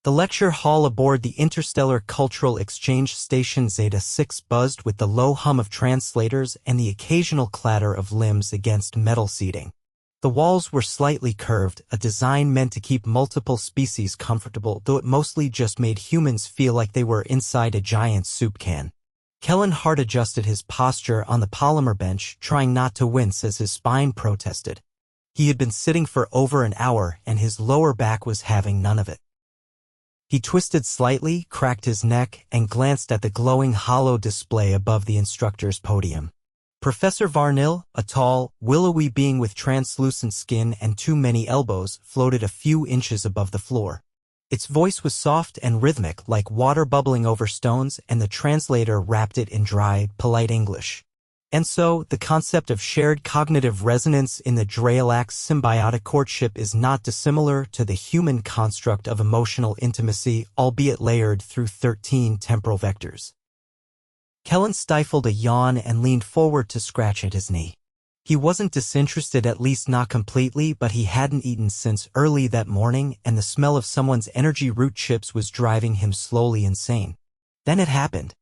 The lecture hall aboard the Interstellar Cultural Exchange Station Zeta 6 buzzed with the low hum of translators and the occasional clatter of limbs against metal seating. The walls were slightly curved, a design meant to keep multiple species comfortable, though it mostly just made humans feel like they were inside a giant soup can. Kellan Hart adjusted his posture on the polymer bench, trying not to wince as his spine protested. He had been sitting for over an hour, and his lower back was having none of it. He twisted slightly, cracked his neck, and glanced at the glowing hollow display above the instructor's podium. Professor Varnil, a tall, willowy being with translucent skin and too many elbows, floated a few inches above the floor. Its voice was soft and rhythmic, like water bubbling over stones, and the translator rapped it in dry, polite English. And so, the concept of shared cognitive resonance in the Growling's symbiotic courtship is not dissimilar to the human construct of emotional intimacy, albeit layered through 13 temporal vectors. Kellan stifled a yawn and leaned forward to scratch at his knee. He wasn't disinterested, at least not completely, but he hadn't eaten since early that morning, and the smell of someone's energy root chips was driving him slowly insane. Then it happened.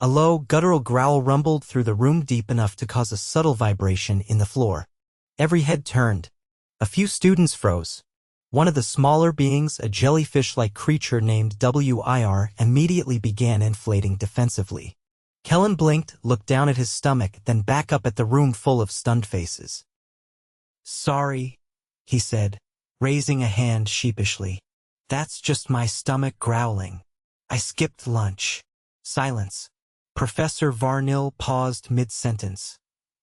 A low, guttural growl rumbled through the room deep enough to cause a subtle vibration in the floor. Every head turned. A few students froze. One of the smaller beings, a jellyfish-like creature named WIR, immediately began inflating defensively. Kellan blinked, looked down at his stomach, then back up at the room full of stunned faces. "Sorry," he said, raising a hand sheepishly. "That's just my stomach growling. I skipped lunch." Silence. Professor Varnil paused mid-sentence,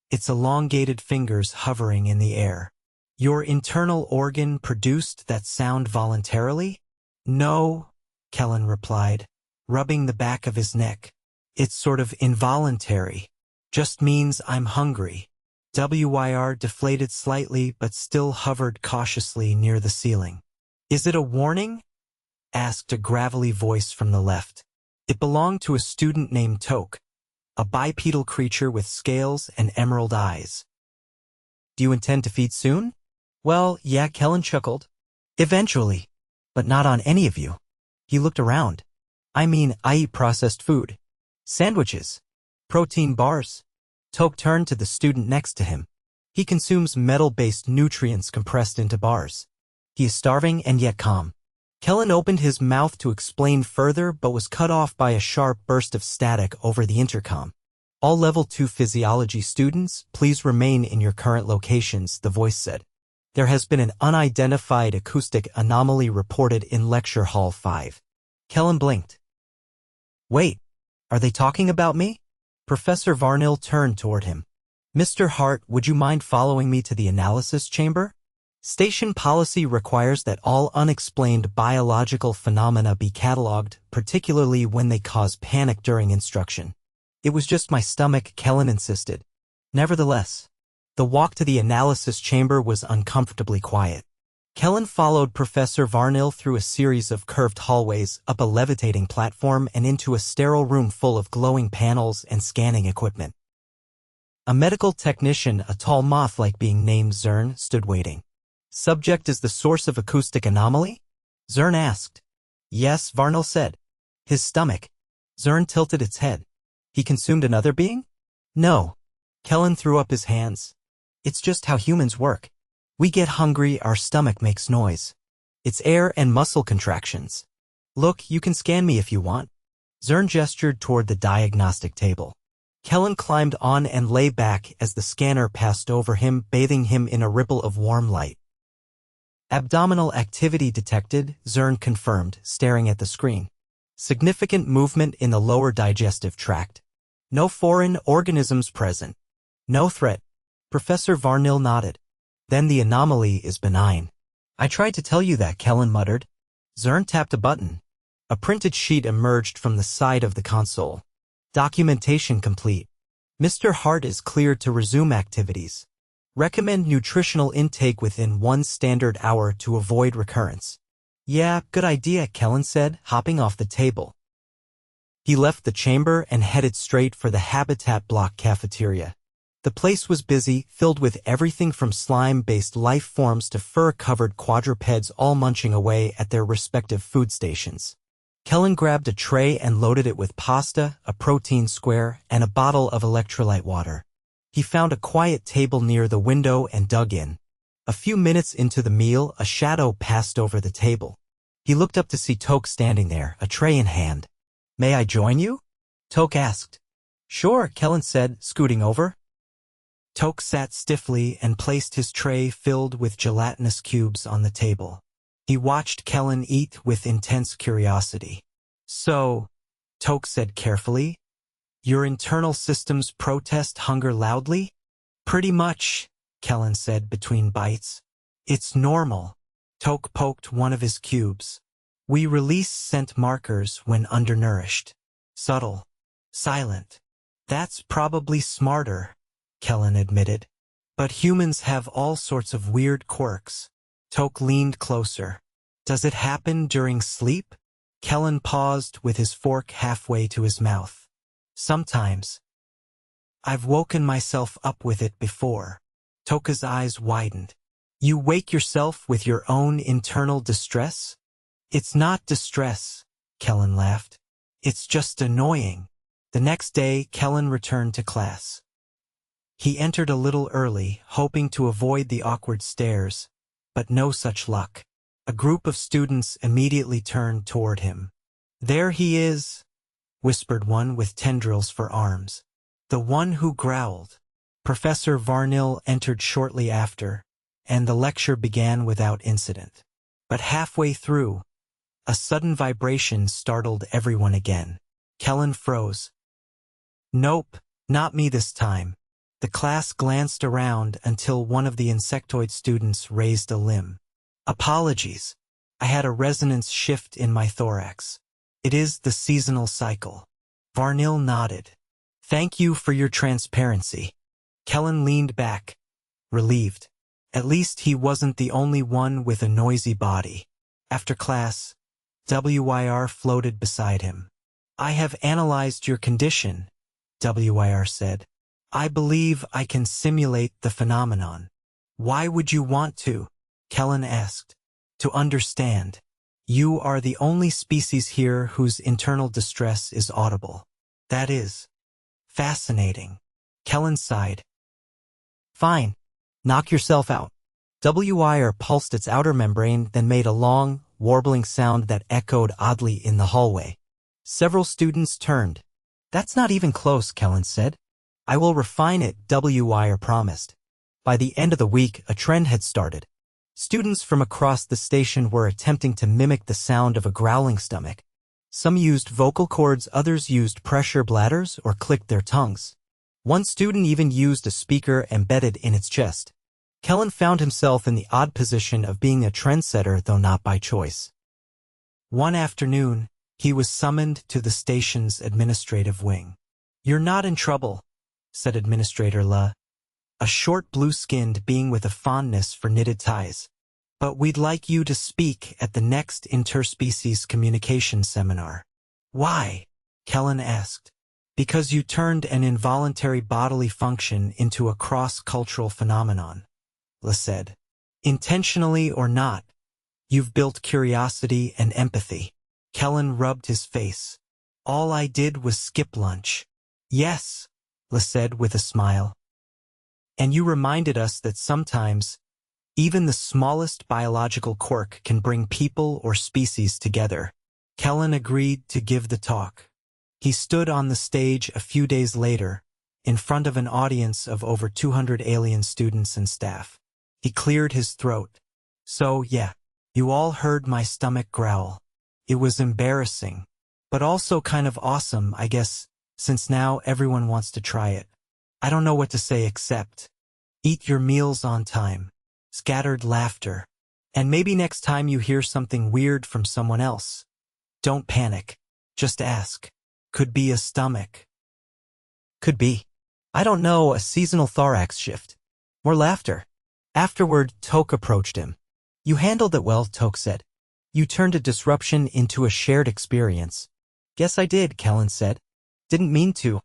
its elongated fingers hovering in the air. "Your internal organ produced that sound voluntarily?" "No," Kellan replied, rubbing the back of his neck. "It's sort of involuntary. Just means I'm hungry." WIR deflated slightly but still hovered cautiously near the ceiling. "Is it a warning?" asked a gravelly voice from the left. It belonged to a student named Toke, a bipedal creature with scales and emerald eyes. "Do you intend to feed soon?" "Well, yeah," Kellan chuckled. "Eventually. But not on any of you." He looked around. "I mean, I eat processed food. Sandwiches. Protein bars." Toke turned to the student next to him. "He consumes metal-based nutrients compressed into bars. He is starving and yet calm." Kellan opened his mouth to explain further but was cut off by a sharp burst of static over the intercom. "All Level 2 physiology students, please remain in your current locations," the voice said. "There has been an unidentified acoustic anomaly reported in Lecture Hall 5. Kellan blinked. "Wait, are they talking about me?" Professor Varnil turned toward him. "Mr. Hart, would you mind following me to the analysis chamber? Station policy requires that all unexplained biological phenomena be catalogued, particularly when they cause panic during instruction." "It was just my stomach," Kellan insisted. Nevertheless, the walk to the analysis chamber was uncomfortably quiet. Kellan followed Professor Varnil through a series of curved hallways, up a levitating platform, and into a sterile room full of glowing panels and scanning equipment. A medical technician, a tall moth-like being named Zern, stood waiting. "Subject is the source of acoustic anomaly?" Zern asked. "Yes," Varnil said. "His stomach." Zern tilted its head. "He consumed another being?" "No." Kellan threw up his hands. "It's just how humans work. We get hungry, our stomach makes noise. It's air and muscle contractions. Look, you can scan me if you want." Zern gestured toward the diagnostic table. Kellan climbed on and lay back as the scanner passed over him, bathing him in a ripple of warm light. "Abdominal activity detected," Zern confirmed, staring at the screen. "Significant movement in the lower digestive tract. No foreign organisms present. No threat." Professor Varnil nodded. "Then the anomaly is benign." "I tried to tell you that," Kellan muttered. Zern tapped a button. A printed sheet emerged from the side of the console. "Documentation complete. Mr. Hart is cleared to resume activities. Recommend nutritional intake within 1 standard hour to avoid recurrence." "Yeah, good idea," Kellan said, hopping off the table. He left the chamber and headed straight for the Habitat Block cafeteria. The place was busy, filled with everything from slime-based life forms to fur-covered quadrupeds all munching away at their respective food stations. Kellan grabbed a tray and loaded it with pasta, a protein square, and a bottle of electrolyte water. He found a quiet table near the window and dug in. A few minutes into the meal, a shadow passed over the table. He looked up to see Toke standing there, a tray in hand. "May I join you?" Toke asked. "Sure," Kellan said, scooting over. Toke sat stiffly and placed his tray filled with gelatinous cubes on the table. He watched Kellan eat with intense curiosity. "So," Toke said carefully, "your internal systems protest hunger loudly?" "Pretty much," Kellan said between bites. "It's normal." Toke poked one of his cubes. "We release scent markers when undernourished. Subtle. Silent. That's probably smarter," Kellan admitted. "But humans have all sorts of weird quirks." Toke leaned closer. "Does it happen during sleep?" Kellan paused with his fork halfway to his mouth. "Sometimes. I've woken myself up with it before." Toka's eyes widened. "You wake yourself with your own internal distress?" "It's not distress," Kellan laughed. "It's just annoying." The next day, Kellan returned to class. He entered a little early, hoping to avoid the awkward stares, but no such luck. A group of students immediately turned toward him. "There he is," whispered one with tendrils for arms. "The one who growled." Professor Varnil entered shortly after, and the lecture began without incident. But halfway through, a sudden vibration startled everyone again. Kellan froze. "Nope, not me this time." The class glanced around until one of the insectoid students raised a limb. "Apologies. I had a resonance shift in my thorax. It is the seasonal cycle." Varnil nodded. "Thank you for your transparency." Kellan leaned back, relieved. At least he wasn't the only one with a noisy body. After class, WIR floated beside him. "I have analyzed your condition," WIR said. "I believe I can simulate the phenomenon." "Why would you want to?" Kellan asked. "To understand. You are the only species here whose internal distress is audible." "That is fascinating." Kellan sighed. "Fine. Knock yourself out." WIR pulsed its outer membrane, then made a long, warbling sound that echoed oddly in the hallway. Several students turned. "That's not even close," Kellan said. "I will refine it," WIR promised. By the end of the week, a trend had started. Students from across the station were attempting to mimic the sound of a growling stomach. Some used vocal cords, others used pressure bladders or clicked their tongues. One student even used a speaker embedded in its chest. Kellan found himself in the odd position of being a trendsetter, though not by choice. One afternoon, he was summoned to the station's administrative wing. "You're not in trouble," said Administrator La, a short blue-skinned being with a fondness for knitted ties. "But we'd like you to speak at the next interspecies communication seminar." "Why?" Kellan asked. "Because you turned an involuntary bodily function into a cross-cultural phenomenon," La said. "Intentionally or not, you've built curiosity and empathy." Kellan rubbed his face. "All I did was skip lunch." "Yes," La said with a smile. "And you reminded us that sometimes, even the smallest biological quirk can bring people or species together." Kellan agreed to give the talk. He stood on the stage a few days later, in front of an audience of over 200 alien students and staff. He cleared his throat. "So, yeah, you all heard my stomach growl. It was embarrassing, but also kind of awesome, I guess, since now everyone wants to try it. I don't know what to say except, eat your meals on time." Scattered laughter. "And maybe next time you hear something weird from someone else, don't panic. Just ask. Could be a stomach." "Could be. I don't know, a seasonal thorax shift." More laughter. Afterward, Toke approached him. "You handled it well," Toke said. "You turned a disruption into a shared experience." "Guess I did," Kellan said. "Didn't mean to."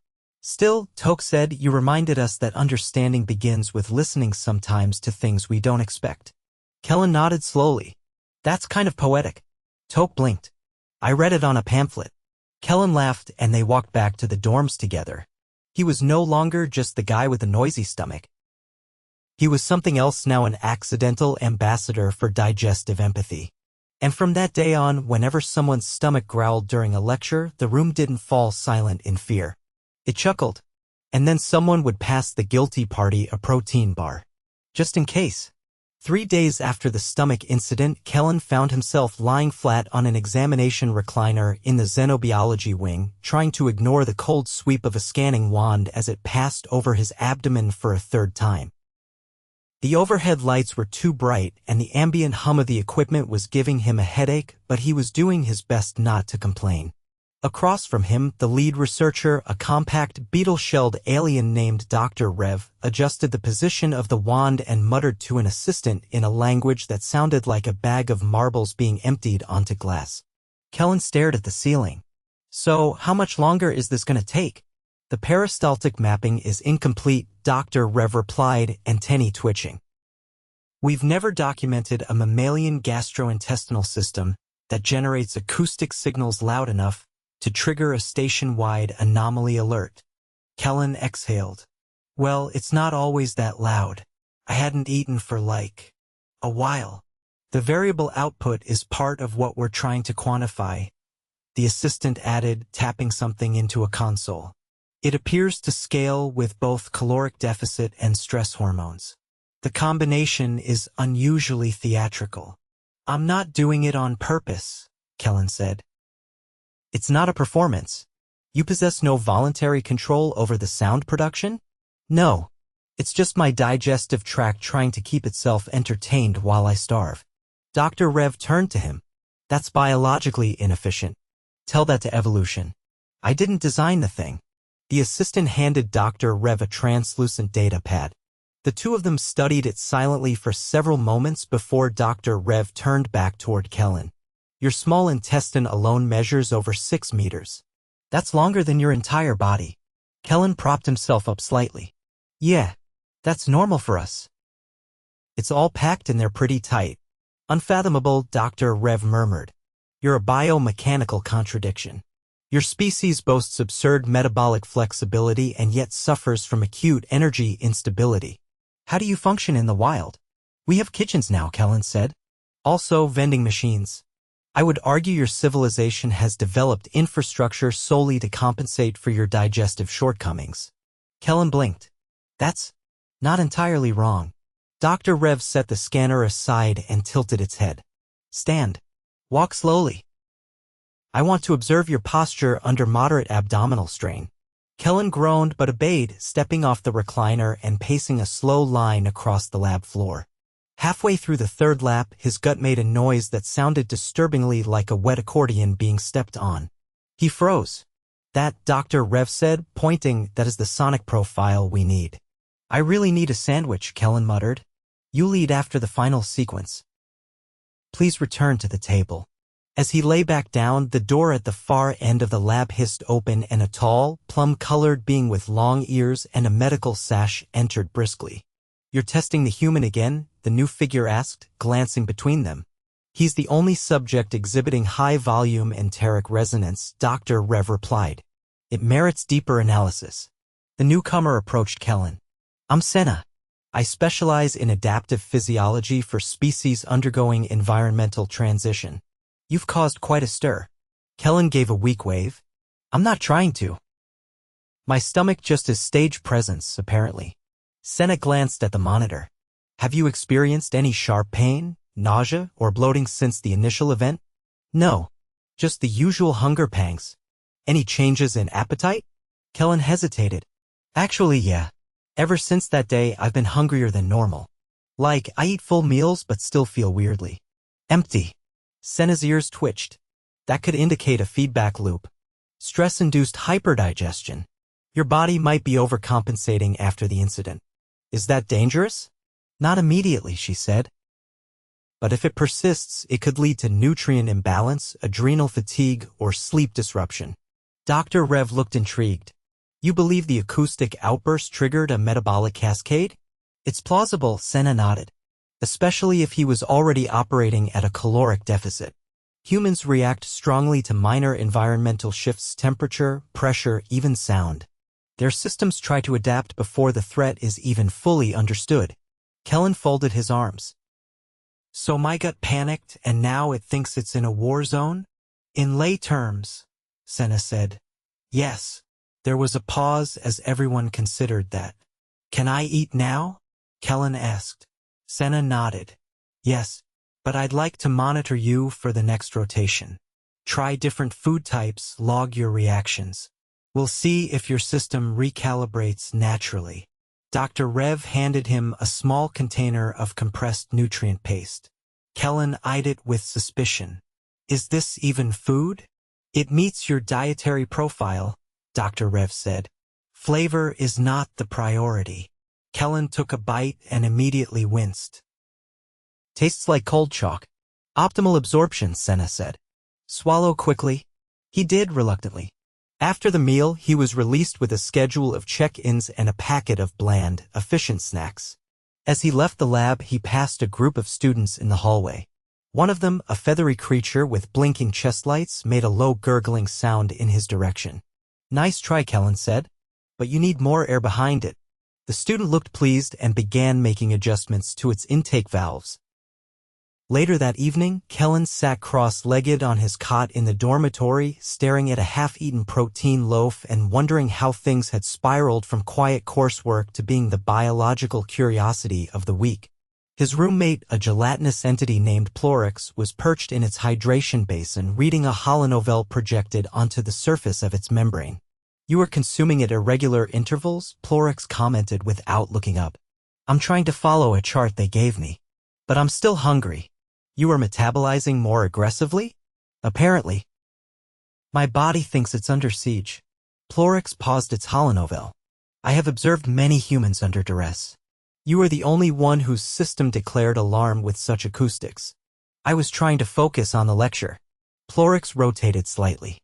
Still, Toke said, you reminded us that understanding begins with listening sometimes to things we don't expect. Kellan nodded slowly. That's kind of poetic. Toke blinked. I read it on a pamphlet. Kellan laughed and they walked back to the dorms together. He was no longer just the guy with the noisy stomach. He was something else now, an accidental ambassador for digestive empathy. And from that day on, whenever someone's stomach growled during a lecture, the room didn't fall silent in fear. It chuckled. And then someone would pass the guilty party a protein bar. Just in case. 3 days after the stomach incident, Kellan found himself lying flat on an examination recliner in the xenobiology wing, trying to ignore the cold sweep of a scanning wand as it passed over his abdomen for a third time. The overhead lights were too bright, and the ambient hum of the equipment was giving him a headache, but he was doing his best not to complain. Across from him, the lead researcher, a compact, beetle-shelled alien named Dr. Rev, adjusted the position of the wand and muttered to an assistant in a language that sounded like a bag of marbles being emptied onto glass. Kellan stared at the ceiling. So, how much longer is this going to take? The peristaltic mapping is incomplete, Dr. Rev replied, antennae twitching. We've never documented a mammalian gastrointestinal system that generates acoustic signals loud enough to trigger a station-wide anomaly alert. Kellan exhaled. Well, it's not always that loud. I hadn't eaten for a while. The variable output is part of what we're trying to quantify, the assistant added, tapping something into a console. It appears to scale with both caloric deficit and stress hormones. The combination is unusually theatrical. I'm not doing it on purpose, Kellan said. It's not a performance. You possess no voluntary control over the sound production? No. It's just my digestive tract trying to keep itself entertained while I starve. Dr. Rev turned to him. That's biologically inefficient. Tell that to evolution. I didn't design the thing. The assistant handed Dr. Rev a translucent data pad. The two of them studied it silently for several moments before Dr. Rev turned back toward Kellan. Your small intestine alone measures over 6 meters. That's longer than your entire body. Kellan propped himself up slightly. Yeah, that's normal for us. It's all packed in there pretty tight. Unfathomable, Dr. Rev murmured. You're a biomechanical contradiction. Your species boasts absurd metabolic flexibility and yet suffers from acute energy instability. How do you function in the wild? We have kitchens now, Kellan said. Also vending machines. I would argue your civilization has developed infrastructure solely to compensate for your digestive shortcomings. Kellan blinked. That's not entirely wrong. Dr. Rev set the scanner aside and tilted its head. Stand. Walk slowly. I want to observe your posture under moderate abdominal strain. Kellan groaned but obeyed, stepping off the recliner and pacing a slow line across the lab floor. Halfway through the third lap, his gut made a noise that sounded disturbingly like a wet accordion being stepped on. He froze. That, Dr. Rev said, pointing, that is the sonic profile we need. I really need a sandwich, Kellan muttered. You lead after the final sequence. Please return to the table. As he lay back down, the door at the far end of the lab hissed open and a tall, plum-colored being with long ears and a medical sash entered briskly. You're testing the human again? The new figure asked, glancing between them. He's the only subject exhibiting high-volume enteric resonance, Dr. Rev replied. It merits deeper analysis. The newcomer approached Kellan. I'm Senna. I specialize in adaptive physiology for species undergoing environmental transition. You've caused quite a stir. Kellan gave a weak wave. I'm not trying to. My stomach just is stage presence, apparently. Senna glanced at the monitor. Have you experienced any sharp pain, nausea, or bloating since the initial event? No. Just the usual hunger pangs. Any changes in appetite? Kellan hesitated. Actually, yeah. Ever since that day, I've been hungrier than normal. Like, I eat full meals but still feel weirdly empty. Senna's ears twitched. That could indicate a feedback loop. Stress-induced hyperdigestion. Your body might be overcompensating after the incident. Is that dangerous? Not immediately, she said. But if it persists, it could lead to nutrient imbalance, adrenal fatigue, or sleep disruption. Dr. Rev looked intrigued. You believe the acoustic outburst triggered a metabolic cascade? It's plausible, Senna nodded. Especially if he was already operating at a caloric deficit. Humans react strongly to minor environmental shifts: temperature, pressure, even sound. Their systems try to adapt before the threat is even fully understood. Kellan folded his arms. So my gut panicked and now it thinks it's in a war zone? In lay terms, Senna said. Yes. There was a pause as everyone considered that. Can I eat now? Kellan asked. Senna nodded. Yes, but I'd like to monitor you for the next rotation. Try different food types, log your reactions. We'll see if your system recalibrates naturally. Dr. Rev handed him a small container of compressed nutrient paste. Kellan eyed it with suspicion. Is this even food? It meets your dietary profile, Dr. Rev said. Flavor is not the priority. Kellan took a bite and immediately winced. Tastes like cold chalk. Optimal absorption, Senna said. Swallow quickly. He did reluctantly. After the meal, he was released with a schedule of check-ins and a packet of bland, efficient snacks. As he left the lab, he passed a group of students in the hallway. One of them, a feathery creature with blinking chest lights, made a low gurgling sound in his direction. Nice try, Kellan said. But you need more air behind it. The student looked pleased and began making adjustments to its intake valves. Later that evening, Kellan sat cross-legged on his cot in the dormitory, staring at a half-eaten protein loaf and wondering how things had spiraled from quiet coursework to being the biological curiosity of the week. His roommate, a gelatinous entity named Plorix, was perched in its hydration basin reading a holonovel projected onto the surface of its membrane. You are consuming at irregular intervals, Plorix commented without looking up. I'm trying to follow a chart they gave me. But I'm still hungry. You are metabolizing more aggressively? Apparently. My body thinks it's under siege. Plorix paused its holonovel. I have observed many humans under duress. You are the only one whose system declared alarm with such acoustics. I was trying to focus on the lecture. Plorix rotated slightly.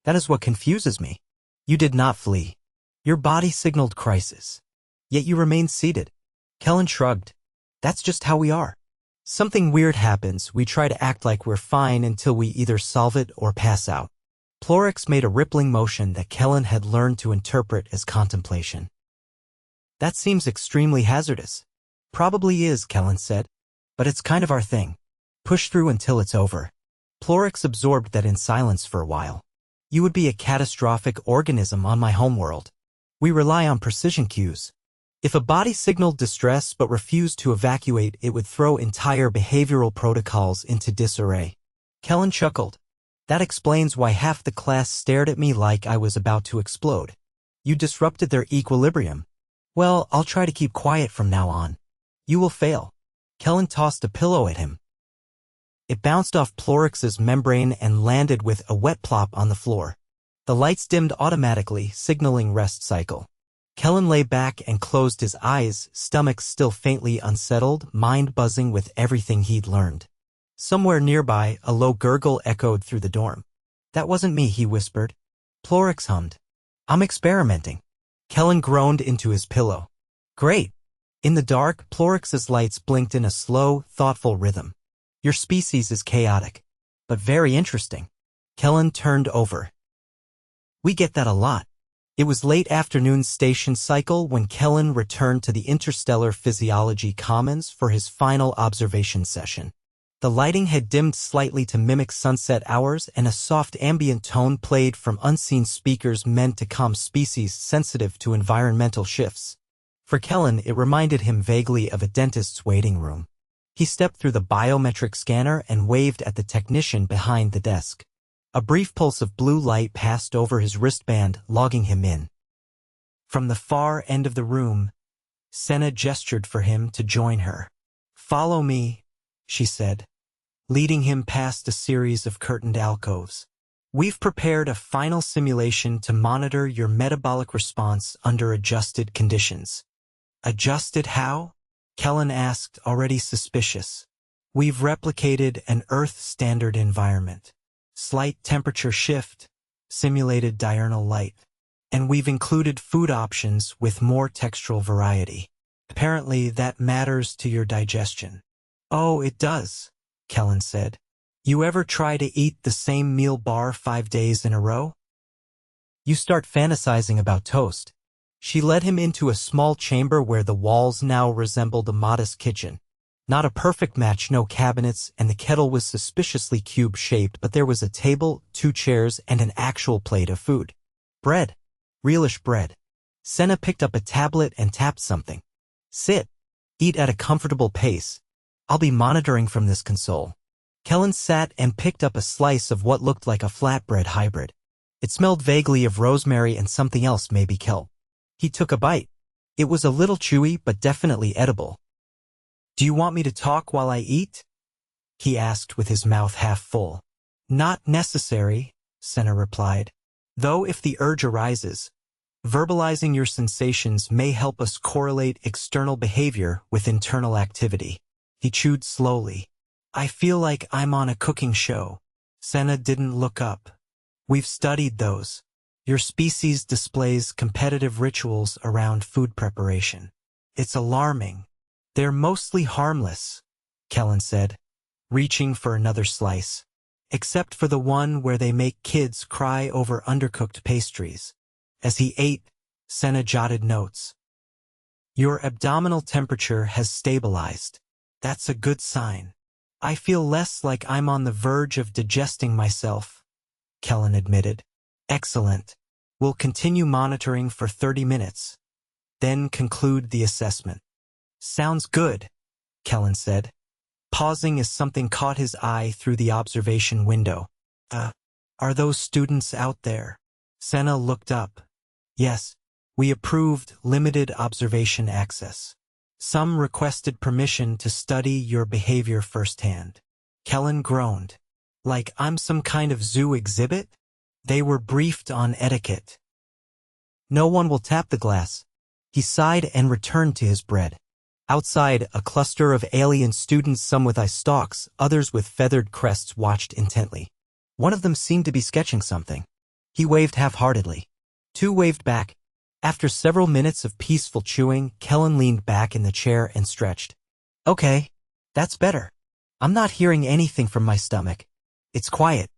That is what confuses me. You did not flee. Your body signaled crisis. Yet you remained seated. Kellan shrugged. That's just how we are. Something weird happens, we try to act like we're fine until we either solve it or pass out. Plorix made a rippling motion that Kellan had learned to interpret as contemplation. That seems extremely hazardous. Probably is, Kellan said. But it's kind of our thing. Push through until it's over. Plorix absorbed that in silence for a while. You would be a catastrophic organism on my homeworld. We rely on precision cues. If a body signaled distress but refused to evacuate, it would throw entire behavioral protocols into disarray. Kellan chuckled. That explains why half the class stared at me like I was about to explode. You disrupted their equilibrium. Well, I'll try to keep quiet from now on. You will fail. Kellan tossed a pillow at him. It bounced off Plorix's membrane and landed with a wet plop on the floor. The lights dimmed automatically, signaling rest cycle. Kellan lay back and closed his eyes, stomach still faintly unsettled, mind buzzing with everything he'd learned. Somewhere nearby, a low gurgle echoed through the dorm. That wasn't me, he whispered. Plorix hummed. I'm experimenting. Kellan groaned into his pillow. Great. In the dark, Plorix's lights blinked in a slow, thoughtful rhythm. Your species is chaotic, but very interesting. Kellan turned over. We get that a lot. It was late afternoon station cycle when Kellan returned to the Interstellar Physiology Commons for his final observation session. The lighting had dimmed slightly to mimic sunset hours, and a soft ambient tone played from unseen speakers meant to calm species sensitive to environmental shifts. For Kellan, it reminded him vaguely of a dentist's waiting room. He stepped through the biometric scanner and waved at the technician behind the desk. A brief pulse of blue light passed over his wristband, logging him in. From the far end of the room, Senna gestured for him to join her. Follow me, she said, leading him past a series of curtained alcoves. We've prepared a final simulation to monitor your metabolic response under adjusted conditions. Adjusted how? Kellan asked, already suspicious. We've replicated an Earth-standard environment. Slight temperature shift, simulated diurnal light. And we've included food options with more textural variety. Apparently, that matters to your digestion. Oh, it does, Kellan said. You ever try to eat the same meal bar 5 days in a row? You start fantasizing about toast. She led him into a small chamber where the walls now resembled a modest kitchen. Not a perfect match, no cabinets, and the kettle was suspiciously cube-shaped, but there was a table, 2 chairs, and an actual plate of food. Bread. Realish bread. Senna picked up a tablet and tapped something. Sit. Eat at a comfortable pace. I'll be monitoring from this console. Kellan sat and picked up a slice of what looked like a flatbread hybrid. It smelled vaguely of rosemary and something else, maybe kelp. He took a bite. It was a little chewy, but definitely edible. Do you want me to talk while I eat? He asked with his mouth half full. Not necessary, Senna replied. Though if the urge arises, verbalizing your sensations may help us correlate external behavior with internal activity. He chewed slowly. I feel like I'm on a cooking show. Senna didn't look up. We've studied those. Your species displays competitive rituals around food preparation. It's alarming. They're mostly harmless, Kellan said, reaching for another slice. Except for the one where they make kids cry over undercooked pastries. As he ate, Senna jotted notes. Your abdominal temperature has stabilized. That's a good sign. I feel less like I'm on the verge of digesting myself, Kellan admitted. Excellent. We'll continue monitoring for 30 minutes. Then conclude the assessment. Sounds good, Kellan said, pausing as something caught his eye through the observation window. Are those students out there? Senna looked up. Yes, we approved limited observation access. Some requested permission to study your behavior firsthand. Kellan groaned. Like I'm some kind of zoo exhibit? They were briefed on etiquette. No one will tap the glass. He sighed and returned to his bread. Outside, a cluster of alien students, some with eye stalks, others with feathered crests, watched intently. One of them seemed to be sketching something. He waved half-heartedly. 2 waved back. After several minutes of peaceful chewing, Kellan leaned back in the chair and stretched. Okay, that's better. I'm not hearing anything from my stomach. It's quiet.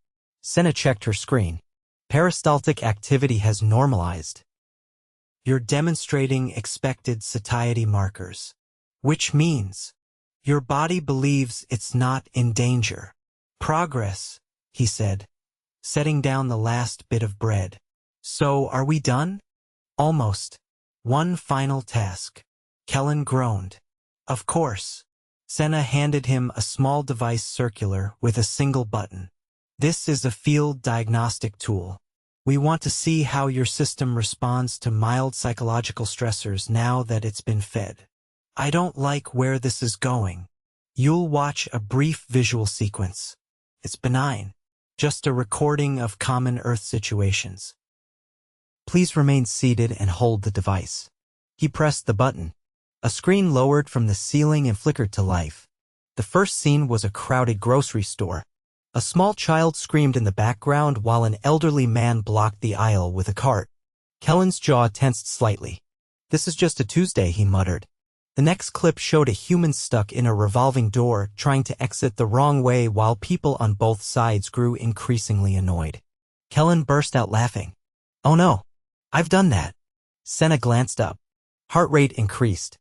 Senna checked her screen. Peristaltic activity has normalized. You're demonstrating expected satiety markers. Which means your body believes it's not in danger. Progress, he said, setting down the last bit of bread. So, are we done? Almost. One final task. Kellan groaned. Of course. Senna handed him a small device circular with a single button. This is a field diagnostic tool. We want to see how your system responds to mild psychological stressors now that it's been fed. I don't like where this is going. You'll watch a brief visual sequence. It's benign. Just a recording of common Earth situations. Please remain seated and hold the device. He pressed the button. A screen lowered from the ceiling and flickered to life. The first scene was a crowded grocery store. A small child screamed in the background while an elderly man blocked the aisle with a cart. Kellan's jaw tensed slightly. This is just a Tuesday, he muttered. The next clip showed a human stuck in a revolving door trying to exit the wrong way while people on both sides grew increasingly annoyed. Kellan burst out laughing. Oh no, I've done that. Senna glanced up. Heart rate increased.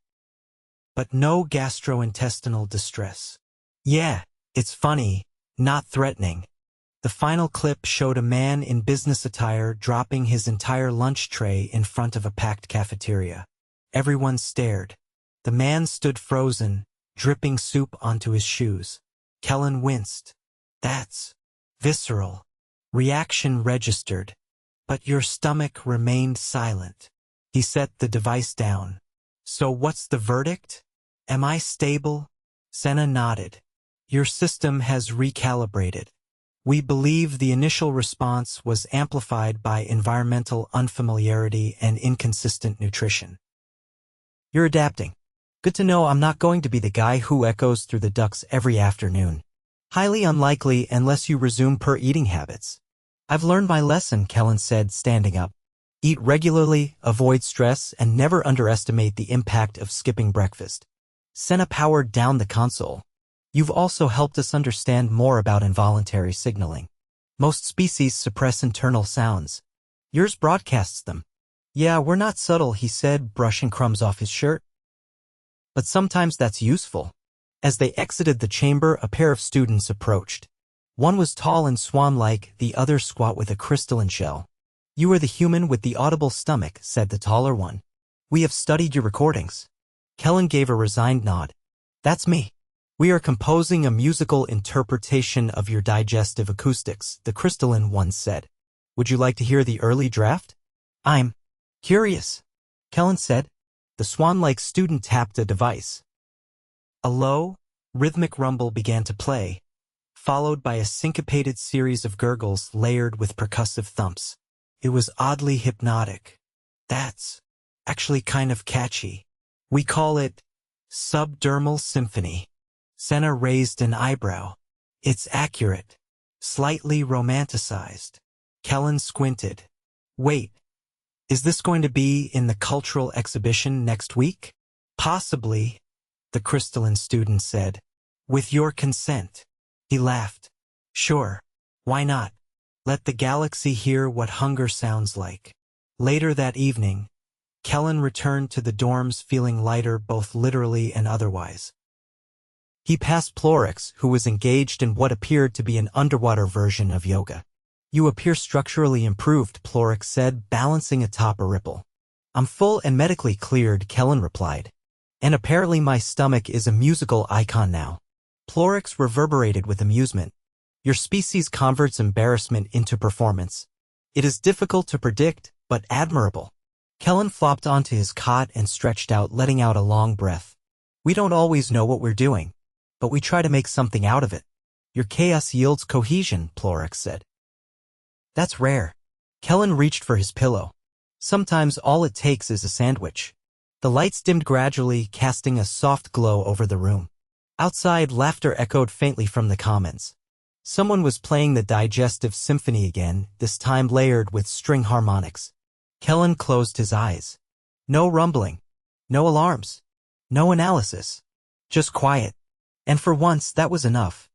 But no gastrointestinal distress. Yeah, it's funny, not threatening. The final clip showed a man in business attire dropping his entire lunch tray in front of a packed cafeteria. Everyone stared. The man stood frozen, dripping soup onto his shoes. Kellan winced. That's visceral. Reaction registered. But your stomach remained silent. He set the device down. So what's the verdict? Am I stable? Senna nodded. Your system has recalibrated. We believe the initial response was amplified by environmental unfamiliarity and inconsistent nutrition. You're adapting. Good to know I'm not going to be the guy who echoes through the ducts every afternoon. Highly unlikely unless you resume per eating habits. I've learned my lesson, Kellan said, standing up. Eat regularly, avoid stress, and never underestimate the impact of skipping breakfast. Senna powered down the console. You've also helped us understand more about involuntary signaling. Most species suppress internal sounds. Yours broadcasts them. Yeah, we're not subtle, he said, brushing crumbs off his shirt. But sometimes that's useful. As they exited the chamber, a pair of students approached. One was tall and swan-like, the other squat with a crystalline shell. You are the human with the audible stomach, said the taller one. We have studied your recordings. Kellan gave a resigned nod. That's me. We are composing a musical interpretation of your digestive acoustics, the crystalline one said. Would you like to hear the early draft? I'm curious, Kellan said. The swan-like student tapped a device. A low, rhythmic rumble began to play, followed by a syncopated series of gurgles layered with percussive thumps. It was oddly hypnotic. That's actually kind of catchy. We call it subdermal symphony. Senna raised an eyebrow. It's accurate. Slightly romanticized. Kellan squinted. Wait, is this going to be in the cultural exhibition next week? Possibly, the crystalline student said. With your consent. He laughed. Sure, why not? Let the galaxy hear what hunger sounds like. Later that evening, Kellan returned to the dorms feeling lighter both literally and otherwise. He passed Plorix, who was engaged in what appeared to be an underwater version of yoga. You appear structurally improved, Plorix said, balancing atop a ripple. I'm full and medically cleared, Kellan replied. And apparently my stomach is a musical icon now. Plorix reverberated with amusement. Your species converts embarrassment into performance. It is difficult to predict, but admirable. Kellan flopped onto his cot and stretched out, letting out a long breath. We don't always know what we're doing, but we try to make something out of it. Your chaos yields cohesion, Plorix said. That's rare. Kellan reached for his pillow. Sometimes all it takes is a sandwich. The lights dimmed gradually, casting a soft glow over the room. Outside, laughter echoed faintly from the commons. Someone was playing the digestive symphony again, this time layered with string harmonics. Kellan closed his eyes. No rumbling. No alarms. No analysis. Just quiet. And for once, that was enough.